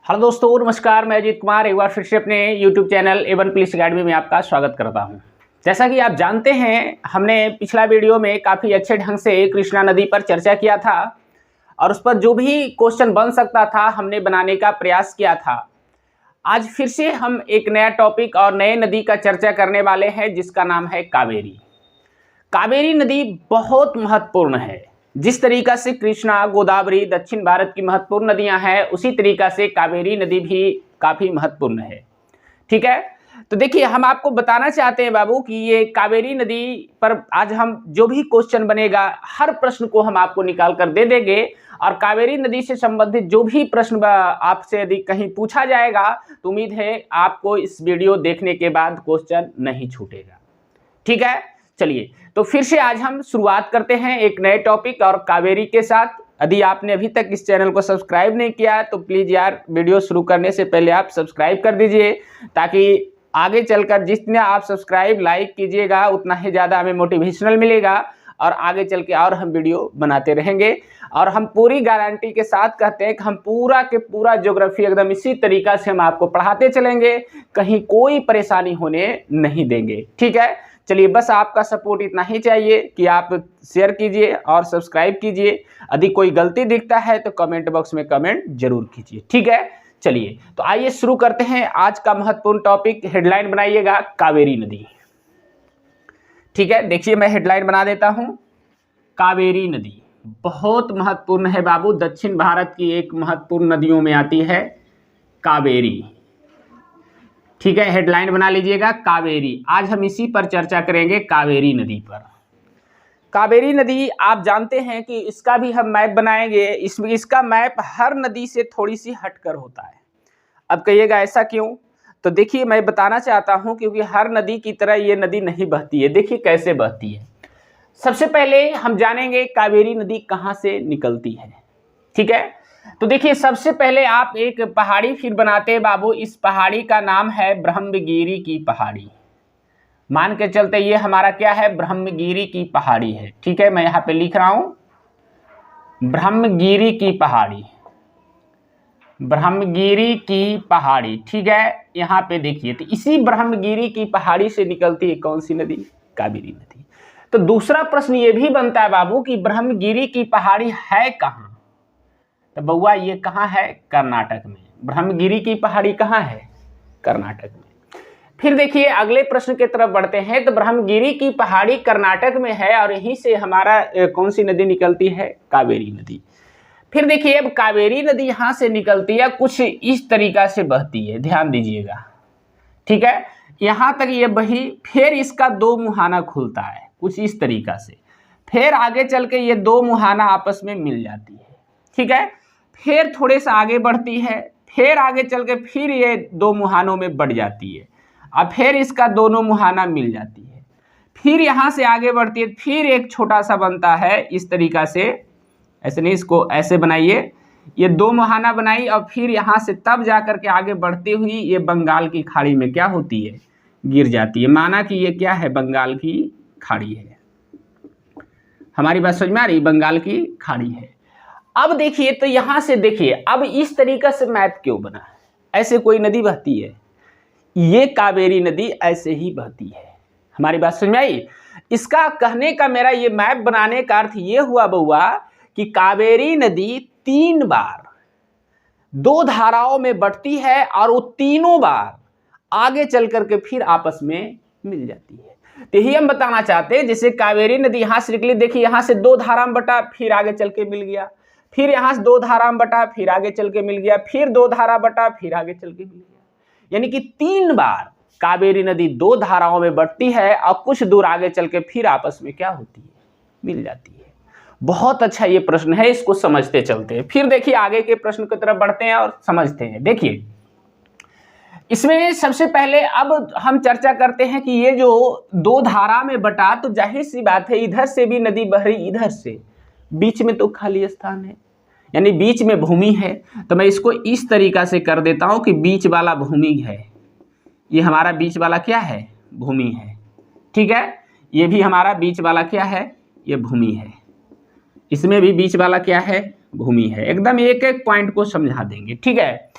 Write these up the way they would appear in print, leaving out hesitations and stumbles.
Hello दोस्तों, नमस्कार। मैं अजीत कुमार एक बार फिर से अपने YouTube channel A1 police academy में आपका स्वागत करता हूं। जैसा कि आप जानते हैं, हमने पिछला वीडियो में काफ़ी अच्छे ढंग से कृष्णा नदी पर चर्चा किया था और उस पर जो भी क्वेश्चन बन सकता था हमने बनाने का प्रयास किया था। आज फिर से हम एक नया टॉपिक और नए नदी का चर्चा करने वाले हैं जिसका नाम है कावेरी। कावेरी नदी बहुत महत्वपूर्ण है। जिस तरीका से कृष्णा, गोदावरी दक्षिण भारत की महत्वपूर्ण नदियां हैं, उसी तरीका से कावेरी नदी भी काफ़ी महत्वपूर्ण है। ठीक है, तो देखिए हम आपको बताना चाहते हैं बाबू कि ये कावेरी नदी पर आज हम जो भी क्वेश्चन बनेगा हर प्रश्न को हम आपको निकाल कर दे देंगे। और कावेरी नदी से संबंधित जो भी प्रश्न आपसे यदि कहीं पूछा जाएगा तो उम्मीद है आपको इस वीडियो देखने के बाद क्वेश्चन नहीं छूटेगा। ठीक है, चलिए तो फिर से आज हम शुरुआत करते हैं एक नए टॉपिक और कावेरी के साथ। यदि आपने अभी तक इस चैनल को सब्सक्राइब नहीं किया तो प्लीज़ यार वीडियो शुरू करने से पहले आप सब्सक्राइब कर दीजिए, ताकि आगे चलकर जितना आप सब्सक्राइब लाइक कीजिएगा उतना ही ज़्यादा हमें मोटिवेशनल मिलेगा और आगे चल के और हम वीडियो बनाते रहेंगे। और हम पूरी गारंटी के साथ कहते हैं कि हम पूरा के पूरा ज्योग्राफी एकदम इसी तरीका से हम आपको पढ़ाते चलेंगे, कहीं कोई परेशानी होने नहीं देंगे। ठीक है, चलिए बस आपका सपोर्ट इतना ही चाहिए कि आप शेयर कीजिए और सब्सक्राइब कीजिए। यदि कोई गलती दिखता है तो कमेंट बॉक्स में कमेंट जरूर कीजिए। ठीक है, चलिए तो आइए शुरू करते हैं आज का महत्वपूर्ण टॉपिक। हेडलाइन बनाइएगा कावेरी नदी। ठीक है, देखिए मैं हेडलाइन बना देता हूं। कावेरी नदी बहुत महत्वपूर्ण है बाबू, दक्षिण भारत की एक महत्वपूर्ण नदियों में आती है कावेरी। ठीक है, हेडलाइन बना लीजिएगा कावेरी। आज हम इसी पर चर्चा करेंगे, कावेरी नदी पर। कावेरी नदी आप जानते हैं कि इसका भी हम मैप बनाएंगे। इसका मैप हर नदी से थोड़ी सी हटकर होता है। अब कहिएगा ऐसा क्यों? तो देखिए मैं बताना चाहता हूं क्योंकि हर नदी की तरह ये नदी नहीं बहती है। देखिए कैसे बहती है। सबसे पहले हम जानेंगे कावेरी नदी कहाँ से निकलती है। ठीक है, तो देखिए सबसे पहले आप एक पहाड़ी फिर बनाते हैं बाबू। इस पहाड़ी का नाम है ब्रह्मगिरी की पहाड़ी। मान के चलते ये हमारा क्या है, ब्रह्मगिरी की पहाड़ी है। ठीक है, मैं यहाँ पे लिख रहा हूं ब्रह्मगिरी की पहाड़ी, ब्रह्मगिरी की पहाड़ी। ठीक है, यहाँ पे देखिए तो इसी ब्रह्मगिरी की पहाड़ी से निकलती है कौन सी नदी, कावेरी नदी। तो दूसरा प्रश्न ये भी बनता है बाबू कि ब्रह्मगिरी की पहाड़ी है कहाँ। तो बउआ ये कहाँ है, कर्नाटक में। ब्रह्मगिरी की पहाड़ी कहाँ है, कर्नाटक में। फिर देखिए अगले प्रश्न की तरफ बढ़ते हैं। तो ब्रह्मगिरी की पहाड़ी कर्नाटक में है और यहीं से हमारा कौन सी नदी निकलती है, कावेरी नदी। फिर देखिए अब कावेरी नदी यहाँ से निकलती है, कुछ इस तरीका से बहती है, ध्यान दीजिएगा। ठीक है, यहाँ तक ये बही, फिर इसका दो मुहाना खुलता है कुछ इस तरीका से। फिर आगे चल के ये दो मुहाना आपस में मिल जाती है। ठीक है, फिर थोड़े से आगे बढ़ती है, फिर आगे चल के फिर ये दो मुहानों में बढ़ जाती है। अब फिर इसका दोनों मुहाना मिल जाती है। फिर यहाँ से आगे बढ़ती है, फिर एक छोटा सा बनता है इस तरीका से। ऐसे नहीं, इसको ऐसे बनाइए, ये दो मुहाना बनाई और फिर यहाँ से तब जा कर के आगे बढ़ती हुई ये बंगाल की खाड़ी में क्या होती है, गिर जाती है। माना कि ये क्या है, बंगाल की खाड़ी है। हमारी बात समझ में आ रही, बंगाल की खाड़ी है। अब देखिए तो यहाँ से देखिए अब इस तरीका से मैप क्यों बना है, ऐसे कोई नदी बहती है, ये कावेरी नदी ऐसे ही बहती है। हमारी बात समझ में आई। इसका कहने का मेरा ये मैप बनाने का अर्थ ये हुआ बउआ कि कावेरी नदी 3 बार 2 धाराओं में बढ़ती है और वो तीनों बार आगे चल करके फिर आपस में मिल जाती है। तो यही हम बताना चाहते हैं, जैसे कावेरी नदी यहाँ से निकली, देखिए यहाँ से 2 धारा में बटा, फिर आगे चल के मिल गया, फिर यहाँ से 2 धारा में बटा, फिर आगे चल के मिल गया, फिर 2 धारा बटा, फिर आगे चल के मिल गया। यानी कि 3 बार कावेरी नदी 2 धाराओं में बढ़ती है और कुछ दूर आगे चल के फिर आपस में क्या होती है, मिल जाती है। बहुत अच्छा ये प्रश्न है, इसको समझते चलते हैं। फिर देखिए आगे के प्रश्न की तरफ बढ़ते हैं और समझते हैं। देखिए इसमें सबसे पहले अब हम चर्चा करते हैं कि ये जो 2 धारा में बटा, तो जाहिर सी बात है इधर से भी नदी बह रही, इधर से, बीच में तो खाली स्थान है, यानी बीच में भूमि है। तो मैं इसको इस तरीका से कर देता हूं कि बीच वाला भूमि है, ये हमारा बीच वाला क्या है, भूमि है। ठीक है, ये भी हमारा बीच वाला क्या है, ये भूमि है। इसमें भी बीच वाला क्या है, भूमि है। एकदम एक एक पॉइंट को समझा देंगे। ठीक है,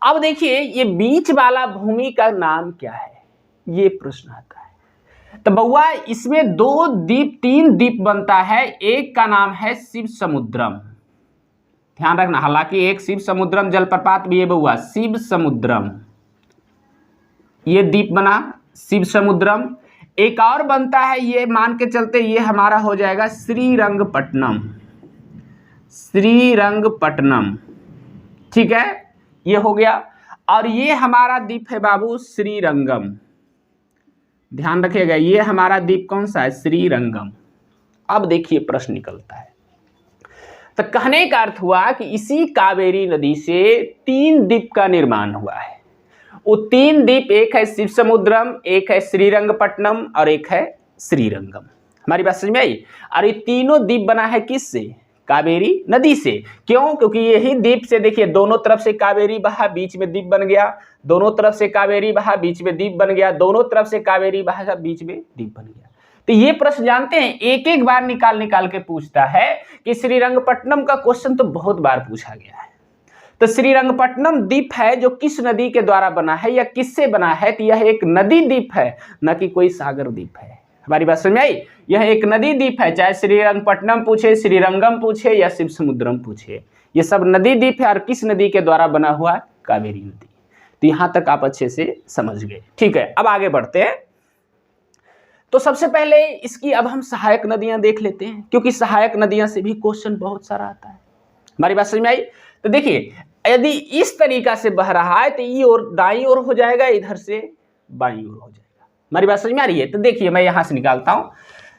अब देखिए ये बीच वाला भूमि का नाम क्या है, ये प्रश्न आता है। तो बउआ इसमें दो द्वीप, तीन द्वीप बनता है। एक का नाम है शिव समुद्रम, ध्यान रखना, हालांकि एक शिव समुद्रम जलप्रपात भी है बउआ, शिव समुद्रम, ये द्वीप बना शिव समुद्रम। एक और बनता है, ये मान के चलते ये हमारा हो जाएगा श्रीरंगपट्टनम, श्रीरंगपट्टनम, ठीक है, ये हो गया। और ये हमारा द्वीप है बाबू श्रीरंगम, ध्यान रखिएगा, ये हमारा द्वीप कौन सा है, श्रीरंगम। अब देखिए प्रश्न निकलता है, तो कहने का अर्थ हुआ कि इसी कावेरी नदी से तीन द्वीप का निर्माण हुआ है। वो तीन द्वीप, एक है शिव समुद्रम, एक है श्रीरंगपट्टनम और एक है श्रीरंगम। हमारी बात समझ में आई? और ये तीनों द्वीप बना है किससे, कावेरी नदी से। क्यों? क्योंकि यही द्वीप से देखिए दोनों तरफ से कावेरी बहा, बीच में द्वीप बन गया, दोनों तरफ से कावेरी बहा, बीच में द्वीप बन गया, दोनों तरफ से कावेरी बहा, बीच में द्वीप बन गया। तो ये प्रश्न जानते हैं एक एक बार निकाल के पूछता है कि श्रीरंगपट्टनम का क्वेश्चन तो बहुत बार पूछा गया है। तो श्रीरंगपट्टनम द्वीप है जो किस नदी के द्वारा बना है या किससे बना है, तो यह एक नदी द्वीप है, न कि कोई सागर द्वीप है। हमारी बात समझ में आई? यह एक नदी द्वीप है, चाहे श्रीरंगपट्टनम पूछे, श्रीरंगम पूछे या शिव समुद्रम पूछे, ये सब नदी द्वीप है। और किस नदी के द्वारा बना हुआ है, कावेरी नदी। तो यहां तक आप अच्छे से समझ गए, ठीक है। अब आगे बढ़ते हैं। तो सबसे पहले इसकी अब हम सहायक नदियां देख लेते हैं, क्योंकि सहायक नदियां से भी क्वेश्चन बहुत सारा आता है। हमारी बात समझ में आई? तो देखिए यदि इस तरीका से बह रहा है तो ये और दाईं ओर हो जाएगा, इधर से बाईं ओर हो जाएगा। हमारी बात समझ में आ रही है? तो देखिए मैं यहां से निकालता हूं।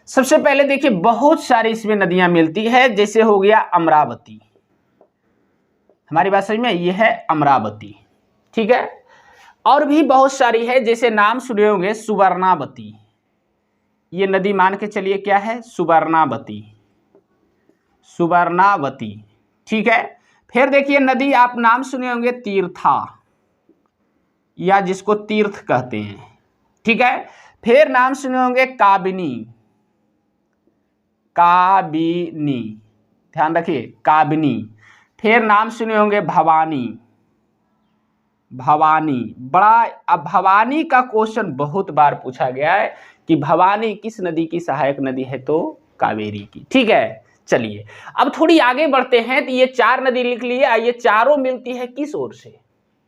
सबसे पहले देखिए बहुत सारी इसमें नदियां मिलती है, जैसे हो गया अमरावती। हमारी बात समझ में? ये है अमरावती, ठीक है। और भी बहुत सारी है, जैसे नाम सुने होंगे सुवर्णावती, ये नदी मान के चलिए क्या है, सुवर्णावती, सुवर्णावती, ठीक है। फिर देखिए नदी आप नाम सुने होंगे तीर्था, या जिसको तीर्थ कहते हैं, ठीक है। फिर नाम सुने होंगे काबिनी, काबिनी, ध्यान रखिए काबिनी। फिर नाम सुने होंगे भवानी, भवानी। बड़ा, अब भवानी का क्वेश्चन बहुत बार पूछा गया है कि भवानी किस नदी की सहायक नदी है, तो कावेरी की, ठीक है। चलिए अब थोड़ी आगे बढ़ते हैं। तो ये चार नदी लिख लिए, ये चारों मिलती है किस ओर से,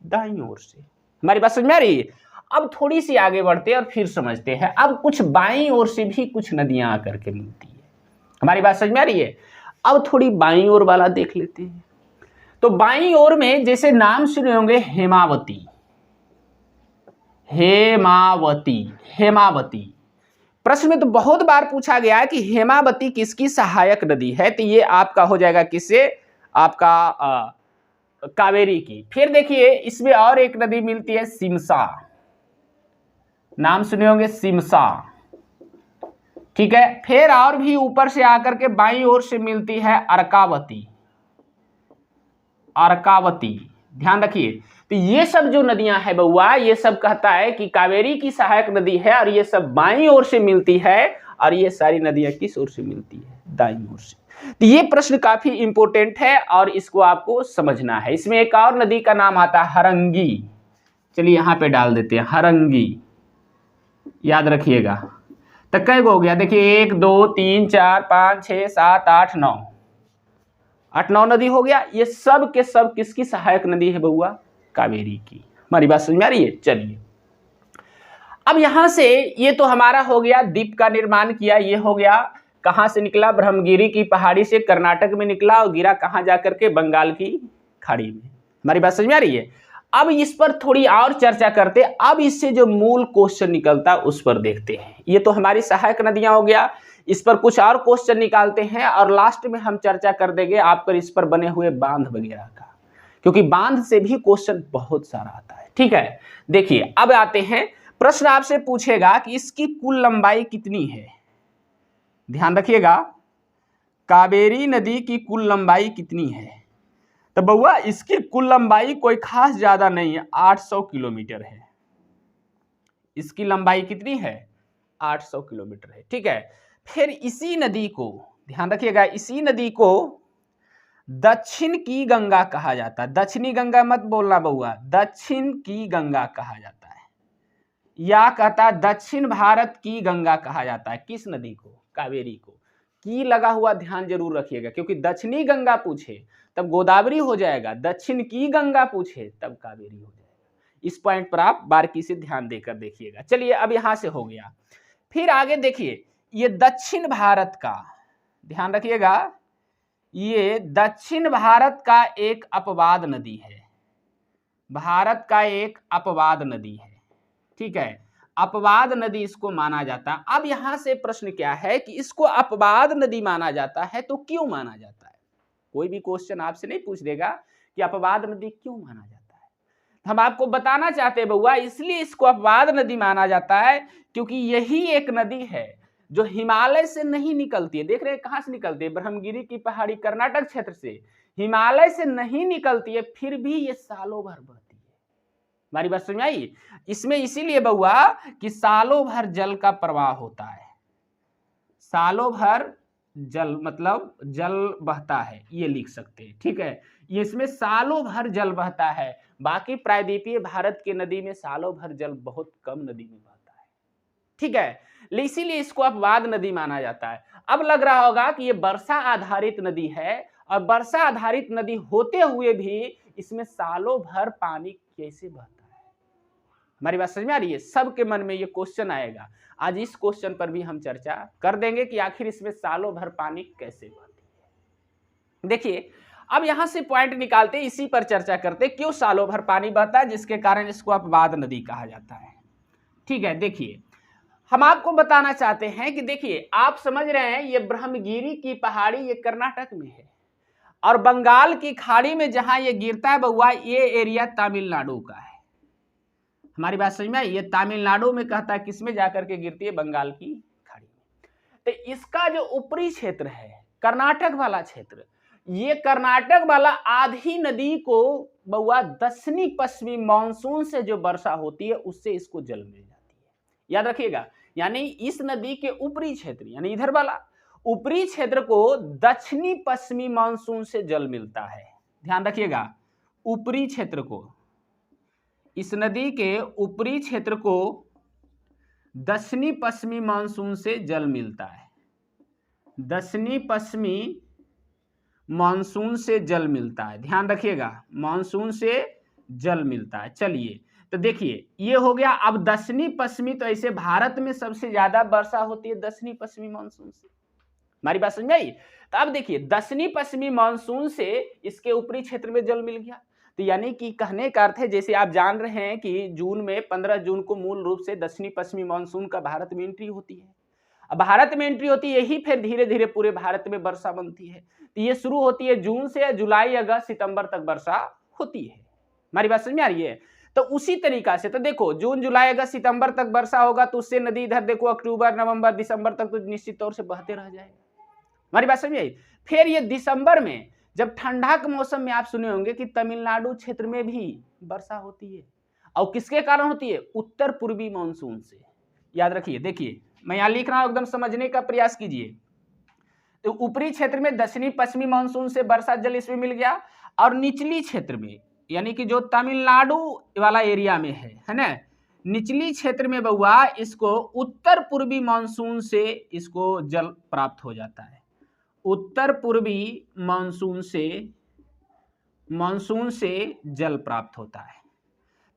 दाईं ओर से। हमारी बात समझ में आ रही है? अब थोड़ी सी आगे बढ़ते हैं और फिर समझते हैं। अब कुछ बाईं ओर से भी कुछ नदियां आकर के मिलती है। हमारी बात समझ में आ रही है? अब थोड़ी बाईं ओर वाला देख लेते हैं। तो बाईं ओर में जैसे नाम सुने होंगे हेमावती, हेमावती, हेमावती। प्रश्न में तो बहुत बार पूछा गया है कि हेमावती किसकी सहायक नदी है, तो ये आपका हो जाएगा किससे, आपका कावेरी की। फिर देखिए इसमें और एक नदी मिलती है सिमसा, नाम सुने होंगे सिमसा, ठीक है। फिर और भी ऊपर से आकर के बाईं ओर से मिलती है अर्कावती, अर्कावती, ध्यान रखिए। तो ये सब जो नदियां हैं बउआ, ये सब कहता है कि कावेरी की सहायक नदी है, और ये सब बाईं ओर से मिलती है, और ये सारी नदियां किस ओर से मिलती है, दाईं ओर से। तो ये प्रश्न काफी इंपॉर्टेंट है और इसको आपको समझना है। इसमें एक और नदी का नाम आता है हरंगी, चलिए यहां पे डाल देते हैं हरंगी, याद रखिएगा। तो कई हो गया, देखिए 1 2 3 4 5 6 7 8 9, 8-9 नदी हो गया। ये सब के सब किसकी सहायक नदी है बउआ, कावेरी की। हमारी बात समझ में आ रही है? चलिए अब यहां से ये तो हमारा हो गया, द्वीप का निर्माण किया, ये हो गया। कहां से निकला, ब्रह्मगिरी की पहाड़ी से कर्नाटक में निकला और गिरा कहां जाकर के, बंगाल की खाड़ी में। हमारी बात समझ में आ रही है? अब इस पर थोड़ी और चर्चा करते। अब इससे जो मूल क्वेश्चन निकलता उस पर देखते हैं। ये तो हमारी सहायक नदियां हो गया, इस पर कुछ और क्वेश्चन निकालते हैं और लास्ट में हम चर्चा कर देंगे आपको इस पर बने हुए बांध वगैरह का, क्योंकि बांध से भी क्वेश्चन बहुत सारा आता है, ठीक है। देखिए अब आते हैं, प्रश्न आपसे पूछेगा कि इसकी कुल लंबाई कितनी है। ध्यान रखिएगा, कावेरी नदी की कुल लंबाई कितनी है। तो बउआ इसकी कुल लंबाई कोई खास ज्यादा नहीं है, 800 किलोमीटर है। इसकी लंबाई कितनी है, 800 किलोमीटर है, ठीक है। फिर इसी नदी को ध्यान रखिएगा, इसी नदी को दक्षिण की गंगा कहा जाता है। दक्षिणी गंगा मत बोलना बउआ, दक्षिण की गंगा कहा जाता है। या कहता है दक्षिण भारत की गंगा कहा जाता है। किस नदी को? कावेरी को। की लगा हुआ ध्यान जरूर रखिएगा, क्योंकि दक्षिणी गंगा पूछे तब गोदावरी हो जाएगा, दक्षिण की गंगा पूछे तब कावेरी हो जाएगा। इस पॉइंट पर आप बारीकी से ध्यान देकर देखिएगा। चलिए अब यहां से हो गया, फिर आगे देखिए, ये दक्षिण भारत का, ध्यान रखिएगा, ये दक्षिण भारत का एक अपवाद नदी है, भारत का एक अपवाद नदी है, ठीक है, अपवाद नदी इसको माना जाता है। अब यहां से प्रश्न क्या है कि इसको अपवाद नदी माना जाता है तो क्यों माना जाता है? कोई भी क्वेश्चन आपसे नहीं पूछ देगा कि अपवाद नदी क्यों माना जाता है, हम आपको बताना चाहते हैं बउआ, इसलिए इसको अपवाद नदी माना जाता है क्योंकि यही एक नदी है जो हिमालय से नहीं निकलती है। देख रहे हैं कहां से निकलती है? ब्रह्मगिरी की पहाड़ी कर्नाटक क्षेत्र से, हिमालय से नहीं निकलती है, फिर भी ये सालों भर बहती है। हमारी बात समझ आई? इसमें इसीलिए बउआ कि सालों भर जल का प्रवाह होता है, सालों भर जल मतलब जल बहता है, ये लिख सकते हैं, ठीक है। ये इसमें सालों भर जल बहता है, बाकी प्रायद्वीपीय भारत की नदी में सालों भर जल बहुत कम नदी में बहता है, ठीक है, इसीलिए इसको अपवाद नदी माना जाता है। अब लग रहा होगा कि ये वर्षा आधारित नदी है, और वर्षा आधारित नदी होते हुए भी इसमें सालों भर पानी कैसे बहता है? हमारी बात समझ में आ रही है? सबके मन में ये क्वेश्चन आएगा। आज इस क्वेश्चन पर भी हम चर्चा कर देंगे कि आखिर इसमें सालों भर पानी कैसे बहती है। देखिए अब यहां से पॉइंट निकालते, इसी पर चर्चा करते, क्यों सालों भर पानी बहता है, जिसके कारण इसको अपवाद नदी कहा जाता है, ठीक है। देखिए हम आपको बताना चाहते हैं कि देखिए आप समझ रहे हैं ये ब्रह्मगिरी की पहाड़ी ये कर्नाटक में है, और बंगाल की खाड़ी में जहां ये गिरता है बउआ, ये एरिया तमिलनाडु का है। हमारी बात समझ में आई? ये तमिलनाडु में कहता है, किसमें जाकर के गिरती है? बंगाल की खाड़ी में। तो इसका जो ऊपरी क्षेत्र है, कर्नाटक वाला क्षेत्र, ये कर्नाटक वाला आधी नदी को बउआ दक्षिणी पश्चिमी मानसून से जो वर्षा होती है उससे इसको जल मिल जाती है। याद रखिएगा, यानी इस नदी के ऊपरी क्षेत्र, यानी इधर वाला ऊपरी क्षेत्र को दक्षिणी पश्चिमी मानसून से जल मिलता है। ध्यान रखिएगा, ऊपरी क्षेत्र को, इस नदी के ऊपरी क्षेत्र को दक्षिणी पश्चिमी मानसून से जल मिलता है, दक्षिणी पश्चिमी मानसून से जल मिलता है। ध्यान रखिएगा, मानसून से जल मिलता है। चलिए तो देखिए ये हो गया। अब दक्षिणी पश्चिमी, तो ऐसे भारत में सबसे ज्यादा वर्षा होती है दक्षिणी पश्चिमी मानसून से। हमारी बात समझ आई? तो अब देखिए दक्षिणी पश्चिमी मानसून से इसके ऊपरी क्षेत्र में जल मिल गया, तो यानी कि कहने का अर्थ है, जैसे आप जान रहे हैं कि जून में 15 जून को मूल रूप से दक्षिणी पश्चिमी मानसून का भारत में एंट्री होती है। अब भारत में एंट्री होती है, यही फिर धीरे धीरे पूरे भारत में वर्षा बनती है। तो ये शुरू होती है जून से, जुलाई अगस्त सितंबर तक वर्षा होती है। हमारी बात समझ में आ रही है? तो उसी तरीका से तो देखो जून जुलाई अगस्त सितंबर तक वर्षा होगा, तो उससे नदी इधर देखो अक्टूबर नवंबर दिसंबर तक तो निश्चित तौर से बहते रह जाएगा। हमारी बात समझ आई? फिर ये दिसंबर में जब ठंडा के मौसम में आप सुने होंगे कि तमिलनाडु क्षेत्र में भी वर्षा होती है, और किसके कारण होती है? उत्तर पूर्वी मानसून से। याद रखिए, देखिए मैं यहां लिख रहा हूं, एकदम समझने का प्रयास कीजिए। तो ऊपरी क्षेत्र में दक्षिणी पश्चिमी मानसून से वर्षा जल इसमें मिल गया, और निचली क्षेत्र में, यानी कि जो तमिलनाडु वाला एरिया में है ना, निचली क्षेत्र में बउआ इसको उत्तर पूर्वी मानसून से इसको जल प्राप्त हो जाता है। उत्तर पूर्वी मानसून से जल प्राप्त होता है।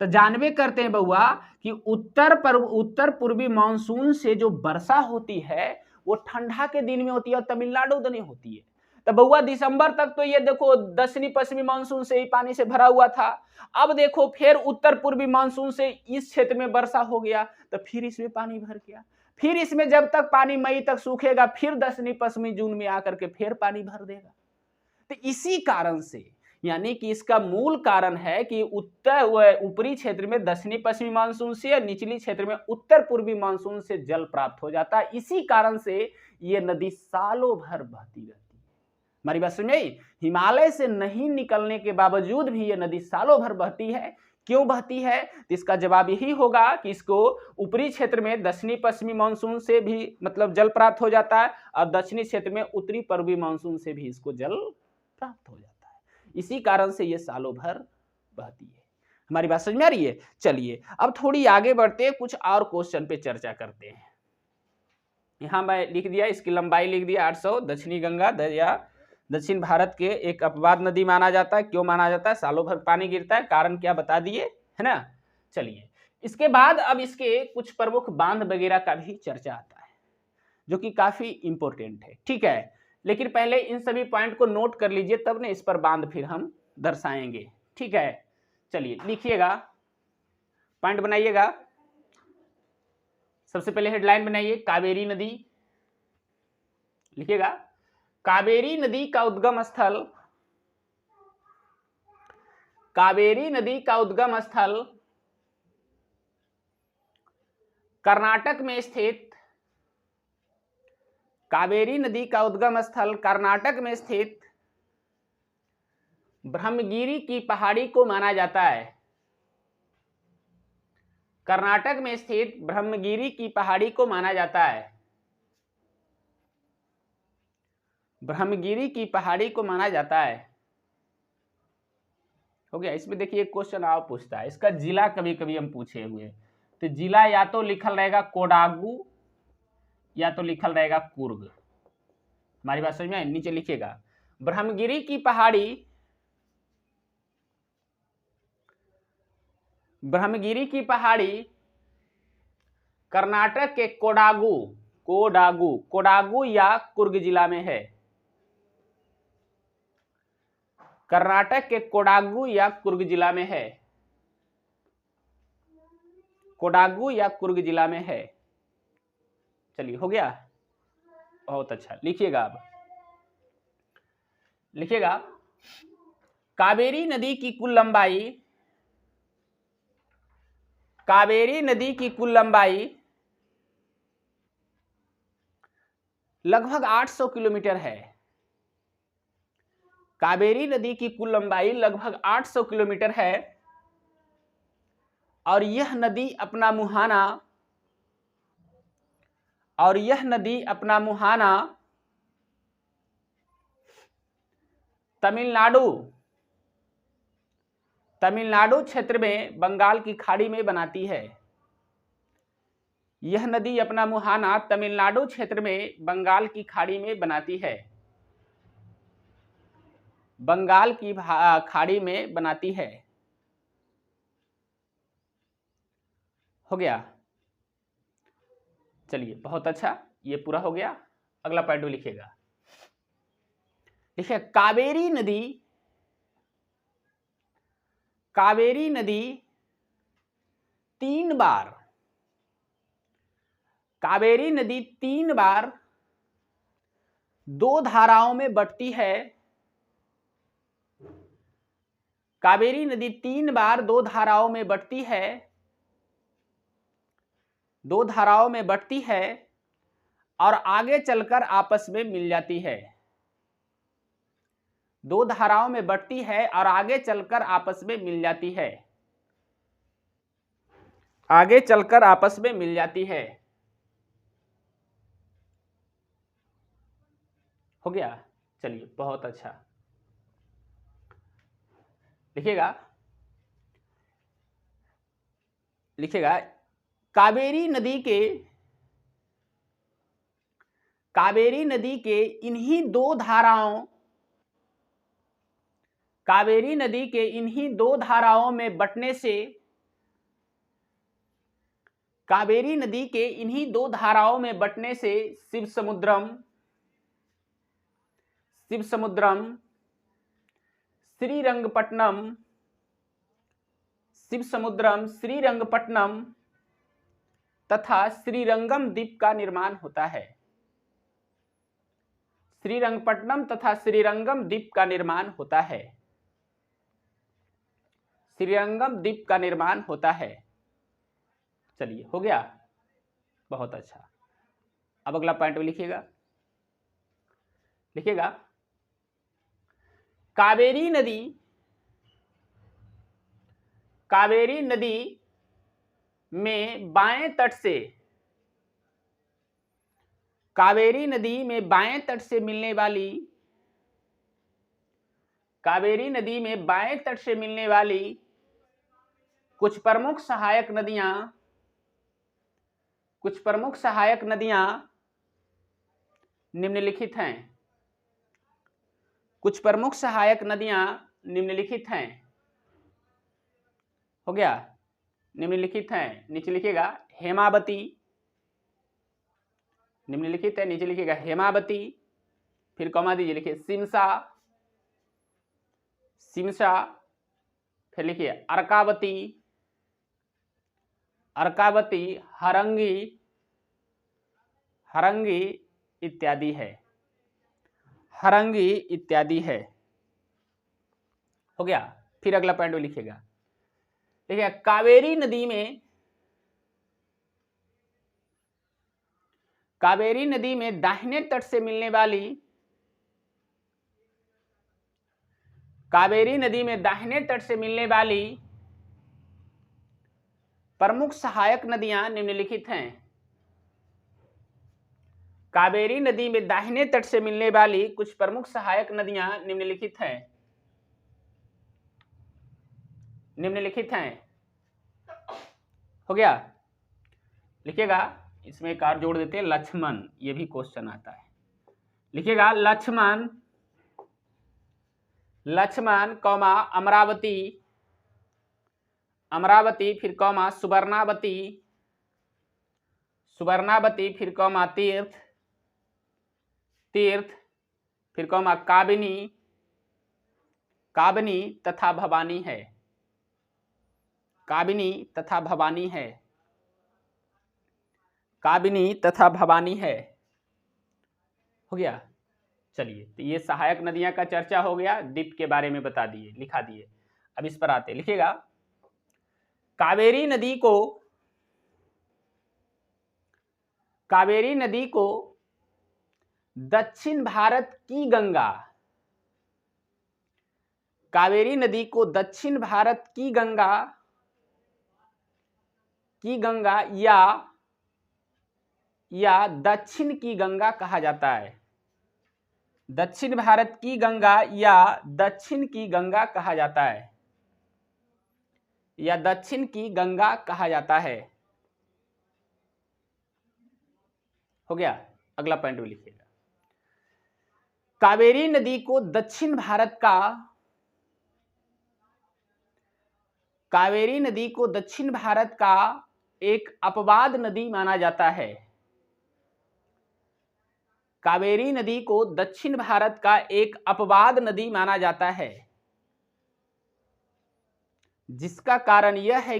तो जानबे करते हैं बउआ कि उत्तर पूर्वी मानसून से जो वर्षा होती है वो ठंडा के दिन में होती है और तमिलनाडु में होती है। तो बउआ दिसंबर तक तो ये देखो दक्षिणी पश्चिमी मानसून से ही पानी से भरा हुआ था। अब देखो फिर उत्तर पूर्वी मानसून से इस क्षेत्र में वर्षा हो गया, तो फिर इसमें पानी भर गया। फिर इसमें जब तक पानी मई तक सूखेगा, फिर दक्षिणी पश्चिमी जून में आकर के फिर पानी भर देगा। तो इसी कारण से, यानी कि इसका मूल कारण है कि ऊपरी क्षेत्र में दक्षिणी पश्चिमी मानसून से और निचली क्षेत्र में उत्तर पूर्वी मानसून से जल प्राप्त हो जाता है। इसी कारण से ये नदी सालों भर बहती रहती है। हमारी बात समझ आई? हिमालय से नहीं निकलने के बावजूद भी ये नदी सालों भर बहती है। क्यों बहती है? तो इसका जवाब यही होगा कि इसको ऊपरी क्षेत्र में दक्षिणी पश्चिमी मानसून से भी मतलब जल प्राप्त हो जाता है, और दक्षिणी क्षेत्र में उत्तरी पूर्वी मानसून से भी इसको जल प्राप्त हो जाता है। इसी कारण से ये सालों भर बहती है। हमारी बात समझ में आ रही है? चलिए अब थोड़ी आगे बढ़ते हैं, कुछ और क्वेश्चन पे चर्चा करते हैं। यहाँ मैं लिख दिया, इसकी लंबाई लिख दिया 800। दक्षिणी गंगा दरिया दक्षिण भारत के एक अपवाद नदी माना जाता है। क्यों माना जाता है? सालों भर पानी गिरता है, कारण क्या बता दिए, है ना। चलिए इसके बाद अब इसके कुछ प्रमुख बांध वगैरह का भी चर्चा आता है, जो कि काफी इंपॉर्टेंट है, ठीक है। लेकिन पहले इन सभी पॉइंट को नोट कर लीजिए, तब ने इस पर बांध फिर हम दर्शाएंगे, ठीक है। चलिए लिखिएगा, पॉइंट बनाइएगा। सबसे पहले हेडलाइन बनाइए, कावेरी नदी। लिखिएगा, कावेरी नदी का उद्गम स्थल, कावेरी नदी का उद्गम स्थल कर्नाटक में स्थित, कावेरी नदी का उद्गम स्थल कर्नाटक में स्थित ब्रह्मगिरी की पहाड़ी को माना जाता है। कर्नाटक में स्थित ब्रह्मगिरी की पहाड़ी को माना जाता है। ब्रह्मगिरी की पहाड़ी को माना जाता है। हो गया। इसमें देखिए क्वेश्चन आप पूछता है, इसका जिला कभी कभी हम पूछे हुए, तो जिला या तो लिखल रहेगा कोडागू या तो लिखल रहेगा कुर्ग। हमारी बात समझ में आई? नीचे लिखिएगा, ब्रह्मगिरी की पहाड़ी, ब्रह्मगिरी की पहाड़ी कर्नाटक के कोडागू, कोडागू, कोडागू या कुर्ग जिला में है। कर्नाटक के कोडागू या कुर्ग जिला में है। कोडागू या कुर्ग जिला में है। चलिए हो गया, बहुत अच्छा। लिखिएगा, अब लिखिएगा, कावेरी नदी की कुल लंबाई, कावेरी नदी की कुल लंबाई लगभग 800 किलोमीटर है। कावेरी नदी की कुल लंबाई लगभग 800 किलोमीटर है और यह नदी अपना मुहाना, और यह नदी अपना मुहाना तमिलनाडु, तमिलनाडु क्षेत्र में बंगाल की खाड़ी में बनाती है। यह नदी अपना मुहाना तमिलनाडु क्षेत्र में बंगाल की खाड़ी में बनाती है। बंगाल की खाड़ी में बनाती है। हो गया। चलिए बहुत अच्छा, ये पूरा हो गया। अगला पॉइंट लिखिएगा, देखिए कावेरी नदी, कावेरी नदी 3 बार, कावेरी नदी 3 बार 2 धाराओं में बंटती है। कावेरी नदी 3 बार 2 धाराओं में बंटती है, 2 धाराओं में बंटती है और आगे चलकर आपस में मिल जाती है। 2 धाराओं में बंटती है और आगे चलकर आपस में मिल जाती है। आगे चलकर आपस में मिल जाती है। हो गया। चलिए बहुत अच्छा, लिखिएगा, लिखिएगा, कावेरी नदी के, कावेरी नदी के इन्हीं 2 धाराओं, कावेरी नदी के इन्हीं 2 धाराओं में बंटने से, कावेरी नदी के इन्हीं 2 धाराओं में बंटने से शिव समुद्रम, शिव समुद्रम, श्रीरंगपट्टनम, शिव समुद्रम, श्रीरंगपट्टनम तथा श्रीरंगम द्वीप का निर्माण होता है। श्रीरंगपट्टनम तथा श्रीरंगम द्वीप का निर्माण होता है। श्रीरंगम द्वीप का निर्माण होता है। चलिए हो गया, बहुत अच्छा। अब अगला पॉइंट लिखिएगा, लिखिएगा, कावेरी नदी, कावेरी नदी में बाएं तट से, कावेरी नदी में बाएं तट से मिलने वाली, कावेरी नदी में बाएं तट से मिलने वाली कुछ प्रमुख सहायक नदियां निम्नलिखित हैं। कुछ प्रमुख सहायक नदियां निम्नलिखित हैं। हो गया, निम्नलिखित हैं, नीचे लिखिएगा हेमावती, निम्नलिखित है, नीचे लिखिएगा हेमावती, फिर कॉमा दीजिए, लिखिए सिमसा, फिर लिखिए अर्कावती, हरंगी इत्यादि है। हो गया। फिर अगला पॉइंट लिखिएगा, देखिए कावेरी नदी में दाहिने तट से मिलने वाली प्रमुख सहायक नदियां निम्नलिखित हैं। कावेरी नदी में दाहिने तट से मिलने वाली कुछ प्रमुख सहायक नदियां निम्नलिखित हैं। हो गया, लिखिएगा। इसमें एक और जोड़ देते हैं, लक्ष्मण, ये भी क्वेश्चन आता है। लिखिएगा लक्ष्मण कौमा अमरावती, फिर कौमा सुवर्णावती, फिर कौमा तीर्थ, फिर कौमा काबिनी तथा भवानी है। हो गया। चलिए, तो ये सहायक नदियां का चर्चा हो गया, डिप के बारे में बता दिए, लिखा दिए। अब इस पर आते, लिखिएगा कावेरी नदी को दक्षिण भारत की गंगा, कावेरी नदी को दक्षिण भारत की गंगा या दक्षिण की गंगा कहा जाता है। दक्षिण भारत की गंगा या दक्षिण की गंगा कहा जाता है, या दक्षिण की गंगा कहा जाता है। हो गया। अगला पॉइंट भी लिखिएगा, कावेरी नदी को दक्षिण भारत का एक अपवाद नदी माना जाता है। कावेरी नदी को दक्षिण भारत का एक अपवाद नदी माना जाता है, जिसका कारण यह है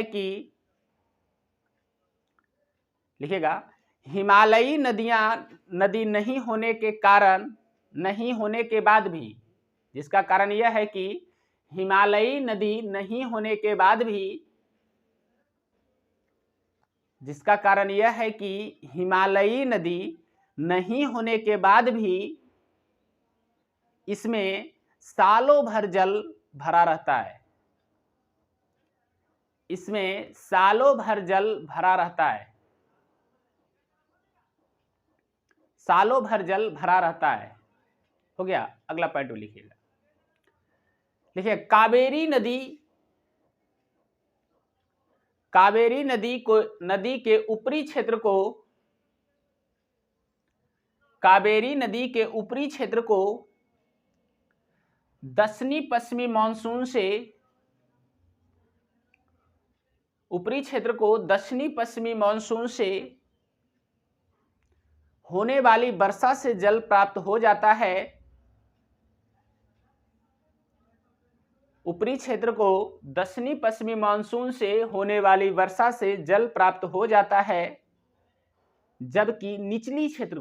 कि लिखिएगा हिमालयी नदी नहीं होने के बाद भी, जिसका कारण यह है कि हिमालयी नदी नहीं होने के बाद भी, जिसका कारण यह है कि हिमालयी नदी नहीं होने के बाद भी इसमें सालों भर जल भरा रहता है। इसमें सालों भर जल भरा रहता है, सालों भर जल भरा रहता है। हो गया। अगला पॉइंट लिखिएगा, देखिए कावेरी नदी के ऊपरी क्षेत्र को दक्षिणी पश्चिमी मानसून से होने वाली वर्षा से जल प्राप्त हो जाता है। ऊपरी क्षेत्र को दक्षिणी पश्चिमी मानसून से होने वाली वर्षा से जल प्राप्त हो जाता है, जबकि निचली क्षेत्र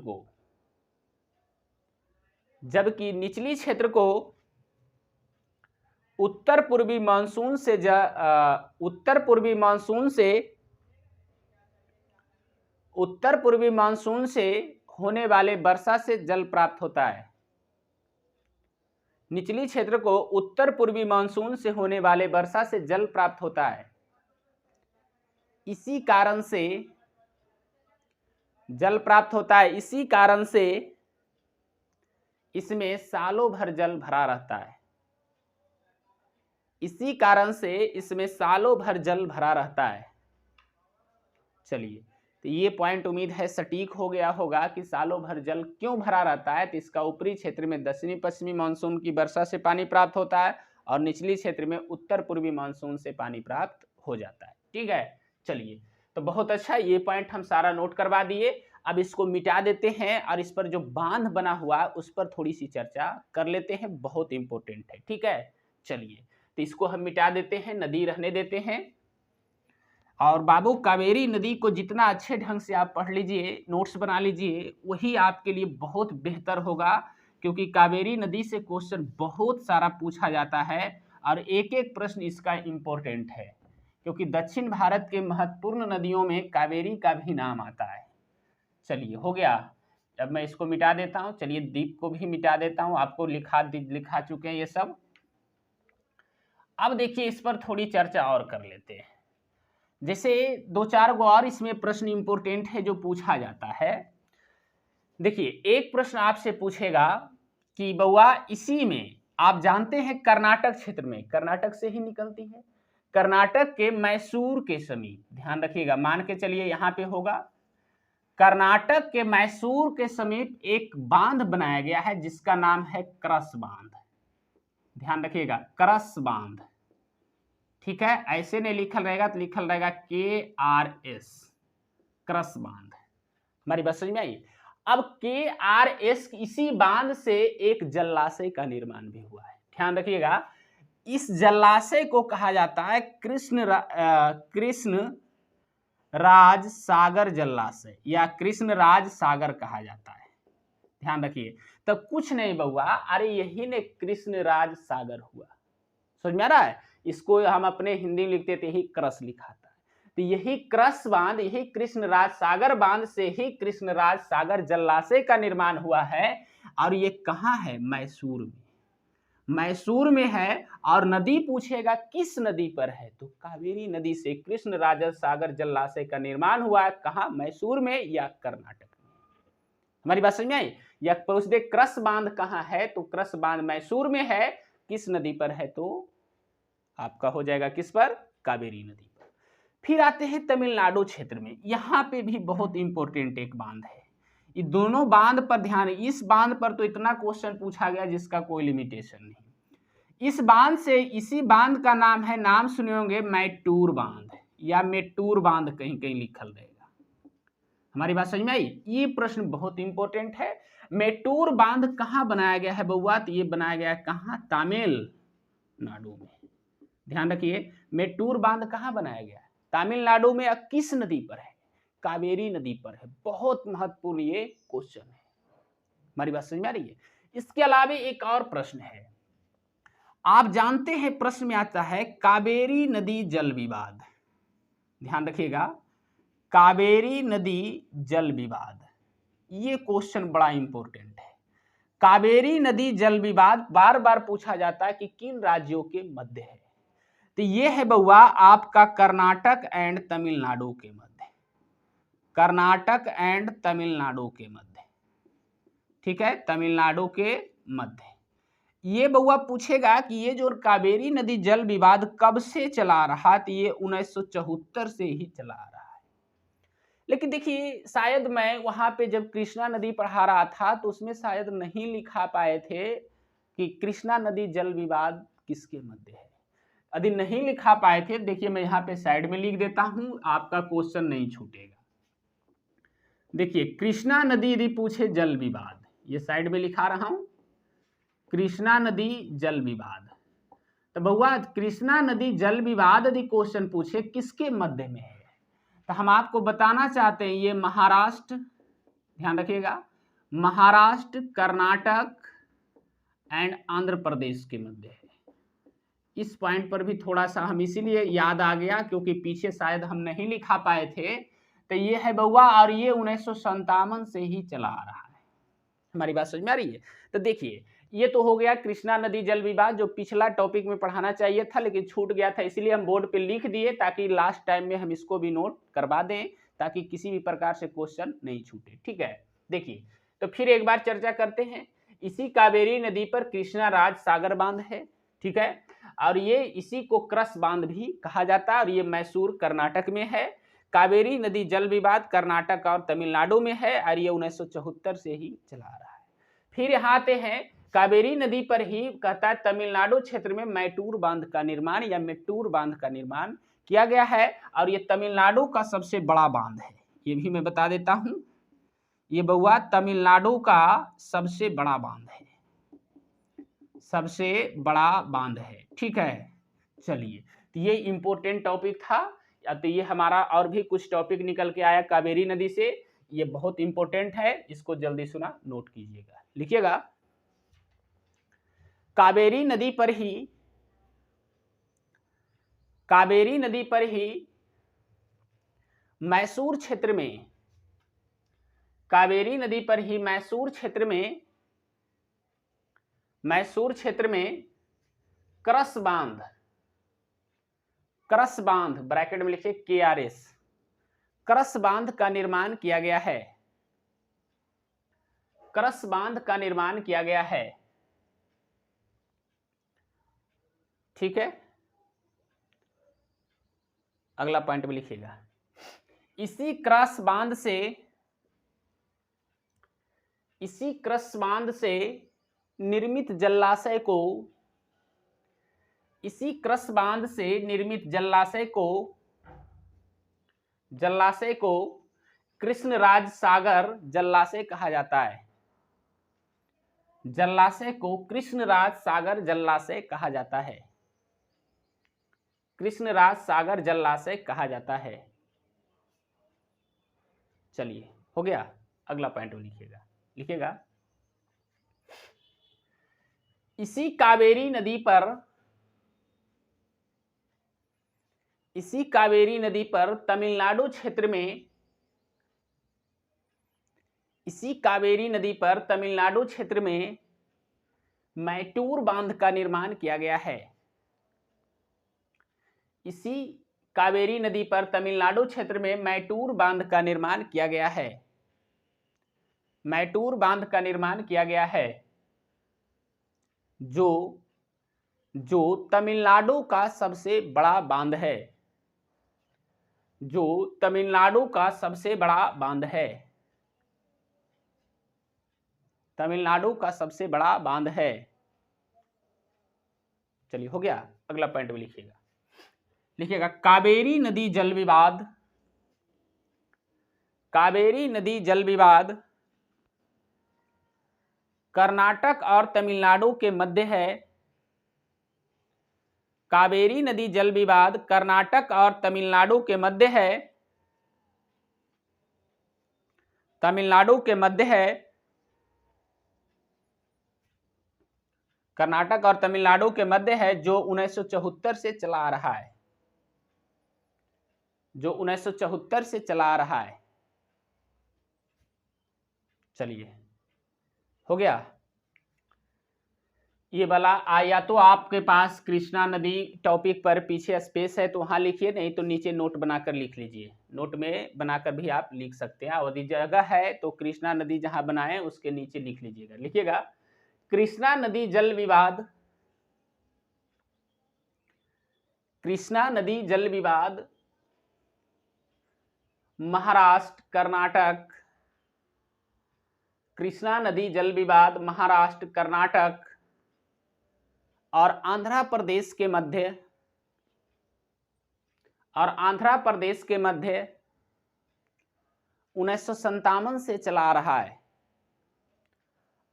को उत्तर पूर्वी मानसून से होने वाले वर्षा से जल प्राप्त होता है। निचली क्षेत्र को उत्तर पूर्वी मानसून से होने वाले वर्षा से जल प्राप्त होता है, इसी कारण से जल प्राप्त होता है, इसी कारण से इसमें सालों भर जल भरा रहता है, इसी कारण से इसमें सालों भर जल भरा रहता है। चलिए, तो ये पॉइंट उम्मीद है सटीक हो गया होगा कि सालों भर जल क्यों भरा रहता है। तो इसका ऊपरी क्षेत्र में दक्षिणी पश्चिमी मानसून की वर्षा से पानी प्राप्त होता है और निचली क्षेत्र में उत्तर पूर्वी मानसून से पानी प्राप्त हो जाता है। ठीक है, चलिए, तो बहुत अच्छा, ये पॉइंट हम सारा नोट करवा दिए। अब इसको मिटा देते हैं और इस पर जो बांध बना हुआ है उस पर थोड़ी सी चर्चा कर लेते हैं, बहुत इंपॉर्टेंट है। ठीक है, चलिए, तो इसको हम मिटा देते हैं, नदी रहने देते हैं। और बाबू, कावेरी नदी को जितना अच्छे ढंग से आप पढ़ लीजिए, नोट्स बना लीजिए, वही आपके लिए बहुत बेहतर होगा, क्योंकि कावेरी नदी से क्वेश्चन बहुत सारा पूछा जाता है और एक एक प्रश्न इसका इम्पोर्टेंट है, क्योंकि दक्षिण भारत के महत्वपूर्ण नदियों में कावेरी का भी नाम आता है। चलिए, हो गया। अब मैं इसको मिटा देता हूँ। चलिए, दीप को भी मिटा देता हूँ, आपको लिखा चुके हैं ये सब। अब देखिए, इस पर थोड़ी चर्चा और कर लेते हैं। जैसे 2-4 गो और इसमें प्रश्न इंपोर्टेंट है जो पूछा जाता है। देखिए, एक प्रश्न आपसे पूछेगा कि बउआ, इसी में आप जानते हैं कर्नाटक क्षेत्र में, कर्नाटक से ही निकलती है, कर्नाटक के मैसूर के समीप, ध्यान रखिएगा, मान के चलिए यहाँ पे होगा, कर्नाटक के मैसूर के समीप एक बांध बनाया गया है जिसका नाम है क्रस बांध। ध्यान रखिएगा, क्रस बांध। ठीक है, ऐसे नहीं लिखल रहेगा तो लिखल रहेगा KRS, क्रस बांध। हमारी बात समझ में आई। अब KRS, इसी बांध से एक जलाशय का निर्माण भी हुआ है। ध्यान रखिएगा, इस जलाशय को कहा जाता है कृष्ण राज सागर जलाशय या कृष्ण राज सागर कहा जाता है। ध्यान रखिए, तो कुछ नहीं बउआ, अरे यही ने कृष्ण राज सागर हुआ। समझ में आ रहा है? इसको हम अपने हिंदी में लिखते थे, यही क्रस लिखा था। तो यही क्रस बांध, यही कृष्ण राज सागर बांध से ही कृष्ण राज सागर जलाशय का निर्माण हुआ है। और ये कहाँ है? मैसूर में, मैसूर में है। और नदी पूछेगा किस नदी पर है, तो कावेरी नदी से कृष्ण राज सागर जलाशय का निर्माण हुआ है। कहाँ? मैसूर में या कर्नाटक में। हमारी बात समझ में आई? या पूछ दे क्रस बांध कहाँ है, तो क्रस बांध मैसूर में है। किस नदी पर है, तो आपका हो जाएगा किस पर? कावेरी नदी पर। फिर आते हैं तमिलनाडु क्षेत्र में, यहाँ पे भी बहुत इंपॉर्टेंट एक बांध है। ये दोनों बांध पर ध्यान है। इस बांध पर तो इतना क्वेश्चन पूछा गया जिसका कोई लिमिटेशन नहीं। इस बांध से, इसी बांध का नाम है, नाम सुने होंगे, मैटूर बांध या मेट्टूर बांध, कहीं कहीं लिखल रहेगा। हमारी बात समझ में आई? ये प्रश्न बहुत इंपॉर्टेंट है। मेट्टूर बांध कहाँ बनाया गया है बउआ? तो ये बनाया गया है कहाँ? तमिलनाडु में। ध्यान रखिए, मेट्टूर बांध कहाँ बनाया गया है? तमिलनाडु में। किस नदी पर है? कावेरी नदी पर है। बहुत महत्वपूर्ण ये क्वेश्चन है। हमारी बात समझ में आ रही है? इसके अलावा एक और प्रश्न है, आप जानते हैं प्रश्न में आता है कावेरी नदी जल विवाद। ध्यान रखिएगा, कावेरी नदी जल विवाद, ये क्वेश्चन बड़ा इंपॉर्टेंट है। कावेरी नदी जल विवाद बार बार पूछा जाता है कि किन राज्यों के मध्य है। तो ये है बउआ आपका कर्नाटक एंड तमिलनाडु के मध्य, कर्नाटक एंड तमिलनाडु के मध्य। ठीक है, तमिलनाडु के मध्य। ये बउआ पूछेगा कि ये जो कावेरी नदी जल विवाद कब से चला रहा, तो ये 1974 से ही चला रहा है। लेकिन देखिए, शायद मैं वहां पे जब कृष्णा नदी पढ़ा रहा था तो उसमें शायद नहीं लिखा पाए थे कि कृष्णा नदी जल विवाद किसके मध्य है। यदि नहीं लिखा पाए थे, देखिए मैं यहाँ पे साइड में लिख देता हूं, आपका क्वेश्चन नहीं छूटेगा। देखिए, कृष्णा नदी यदि पूछे जल विवाद, ये साइड में लिखा रहा हूं, कृष्णा नदी जल विवाद। तो बउआ कृष्णा नदी जल विवाद यदि क्वेश्चन पूछे किसके मध्य में है, तो हम आपको बताना चाहते हैं ये महाराष्ट्र, ध्यान रखिएगा, महाराष्ट्र, कर्नाटक एंड आंध्र प्रदेश के मध्य है। इस पॉइंट पर भी थोड़ा सा हम इसीलिए याद आ गया क्योंकि पीछे शायद हम नहीं लिखा पाए थे। तो ये है बउआ, और ये 1957 से ही चला आ रहा है। हमारी बात समझ में आ रही है? तो देखिए, ये तो हो गया कृष्णा नदी जल विवाद, जो पिछला टॉपिक में पढ़ाना चाहिए था लेकिन छूट गया था, इसलिए हम बोर्ड पे लिख दिए ताकि लास्ट टाइम में हम इसको भी नोट करवा दें ताकि किसी भी प्रकार से क्वेश्चन नहीं छूटे। ठीक है, देखिए तो फिर एक बार चर्चा करते हैं। इसी कावेरी नदी पर कृष्णा राज सागर बांध है, ठीक है, और ये इसी को क्रस बांध भी कहा जाता है और ये मैसूर कर्नाटक में है। कावेरी नदी जल विवाद कर्नाटक और तमिलनाडु में है और ये 1974 से ही चला आ रहा है। फिर यहाँ आते हैं, कावेरी नदी पर ही कहता है तमिलनाडु क्षेत्र में मैटूर बांध का निर्माण या मेट्टूर बांध का निर्माण किया गया है और ये तमिलनाडु का सबसे बड़ा बांध है। ये भी मैं बता देता हूं, ये बउआ तमिलनाडु का सबसे बड़ा बांध है, सबसे बड़ा बांध है। ठीक है, चलिए तो ये इंपॉर्टेंट टॉपिक था। तो ये हमारा और भी कुछ टॉपिक निकल के आया कावेरी नदी से, ये बहुत इंपॉर्टेंट है, इसको जल्दी सुना नोट कीजिएगा, लिखिएगा। कावेरी नदी पर ही मैसूर क्षेत्र में, कावेरी नदी पर ही मैसूर क्षेत्र में क्रस बांध ब्रैकेट में लिखिए KRS, क्रस बांध का निर्माण किया गया है, क्रस बांध का निर्माण किया गया है। ठीक है, अगला पॉइंट में लिखिएगा, इसी क्रस बांध से निर्मित जलाशय को कृष्णराज सागर जलाशय कहा जाता है, जलाशय को कृष्णराज सागर जलाशय कहा जाता है, कृष्णराज सागर जलाशय कहा जाता है। चलिए हो गया, अगला पॉइंट लिखिएगा, इसी कावेरी नदी पर तमिलनाडु क्षेत्र में मैटूर बांध का निर्माण किया गया है। इसी कावेरी नदी पर तमिलनाडु क्षेत्र में मैटूर बांध का निर्माण किया गया है, मैटूर बांध का निर्माण किया गया है, जो तमिलनाडु का सबसे बड़ा बांध है, जो तमिलनाडु का सबसे बड़ा बांध है, तमिलनाडु का सबसे बड़ा बांध है। चलिए हो गया, अगला पॉइंट में लिखिएगा, कावेरी नदी जल विवाद कर्नाटक और तमिलनाडु के मध्य है, कावेरी नदी जल विवाद कर्नाटक और तमिलनाडु के मध्य है, कर्नाटक और तमिलनाडु के मध्य है, जो 1974 से चला आ रहा है, जो 1974 से चला आ रहा है। चलिए हो गया, ये वाला या तो आपके पास कृष्णा नदी टॉपिक पर पीछे स्पेस है तो वहां लिखिए, नहीं तो नीचे नोट बनाकर लिख लीजिए, नोट में बनाकर भी आप लिख सकते हैं, और यदि जगह है तो कृष्णा नदी जहां बनाए उसके नीचे लिख लीजिएगा। लिखिएगा, कृष्णा नदी जल विवाद महाराष्ट्र, कर्नाटक, कृष्णा नदी जल विवाद महाराष्ट्र, कर्नाटक और आंध्र प्रदेश के मध्य 1957 से चला आ रहा है,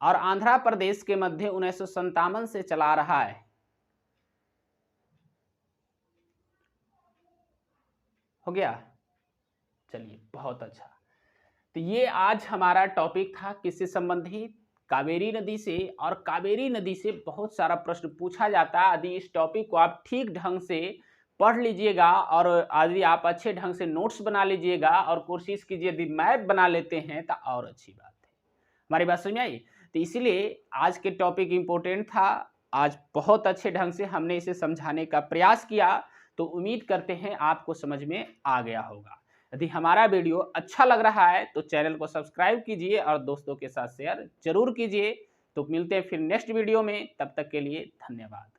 और आंध्र प्रदेश के मध्य 1957 से चला आ रहा है। हो गया, चलिए बहुत अच्छा। तो ये आज हमारा टॉपिक था किससे संबंधित, कावेरी नदी से, और कावेरी नदी से बहुत सारा प्रश्न पूछा जाता है। यदि इस टॉपिक को आप ठीक ढंग से पढ़ लीजिएगा और यदि आप अच्छे ढंग से नोट्स बना लीजिएगा और कोशिश कीजिए यदि मैप बना लेते हैं तो और अच्छी बात है। हमारी बात समझ में आई? तो इसीलिए आज के टॉपिक इम्पोर्टेंट था। आज बहुत अच्छे ढंग से हमने इसे समझाने का प्रयास किया, तो उम्मीद करते हैं आपको समझ में आ गया होगा। यदि हमारा वीडियो अच्छा लग रहा है तो चैनल को सब्सक्राइब कीजिए और दोस्तों के साथ शेयर जरूर कीजिए। तो मिलते हैं फिर नेक्स्ट वीडियो में, तब तक के लिए धन्यवाद।